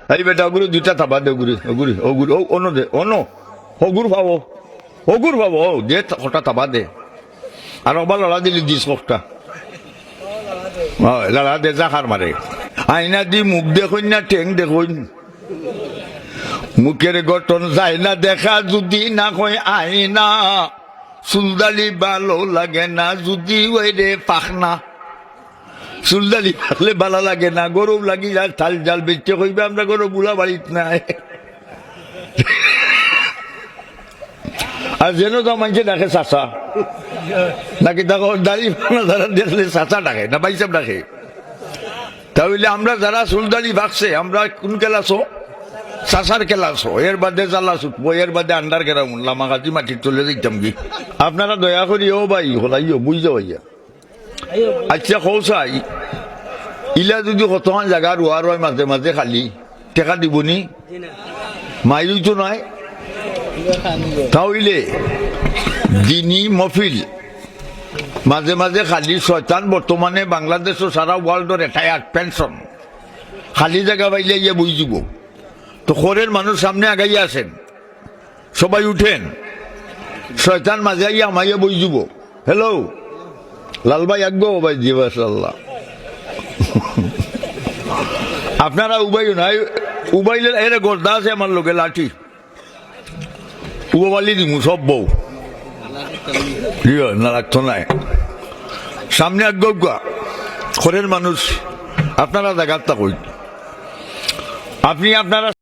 এই বেটা ওগুলো দুইটা থাবা দে ওগুলি ওগুলি ওগুলি ও অন্য দে অন্য হগুর ভাবো ও যে ওটা থাবা দে আর ওবার লড়া দিলি দিস কটা লড়া দে জাখার মারে আইনা দি মুখ দেখুন না ঠেং দেখুন মুখের গঠন যায় না দেখা যদি না কয় আইনা চুলদালি ভালো লাগে না যদি ওই রে পাখনা চুলদালি থাকলে ভালো লাগে না গরম লাগি যায় থাল জাল বেচতে কইবে আমরা গরম বুলা বাড়িত নাই আর যেন তো মানুষে ডাকে চাচা নাকি দেখো দাড়ি যারা দেখলে চাচা ডাকে না বাইসাব ডাকে তাহলে আমরা যারা চুলদালি ভাগছে আমরা কোন ক্লাসও চাচার ক্লাসও এর বাদে জ্বালা ছুটবো এর বাদে আন্ডার গেরাম লামাকাতি মাটির চলে দিতাম কি আপনারা দয়া করি ও ভাই হলাইও বুঝতে ভাইয়া আচ্ছা কৌশাই ইলা যদি কতক্ষণ জায়গা রোয়া রয় মাঝে মাঝে খালি টেকা দিবনি মাইলই তো নয় তাহলে দিনী মফিল মাঝে মাঝে খালি শয়তান বর্তমানে বাংলাদেশ ও সারা ওয়ার্ল্ডের রিটায়ার্ড পেনশন খালি জায়গা পাইলে ইয়ে বুঝ যাব তো খোরের মানুষ সামনে আগাইয়া আসেন সবাই উঠেন শয়তান মাঝে আইয়া আমাইয়া বই যাব হ্যালো লাল ভাই আগবো ভাই জি মাশাআল্লাহ আপনারা উবাই নাই উবাইলে এরে গর্দা আছে আমার লোকে লাঠি উবালি দিমু সব বউ না রাখতো নাই সামনে আজ্ঞা খরের মানুষ আপনারা জায়গাটা কই আপনি আপনারা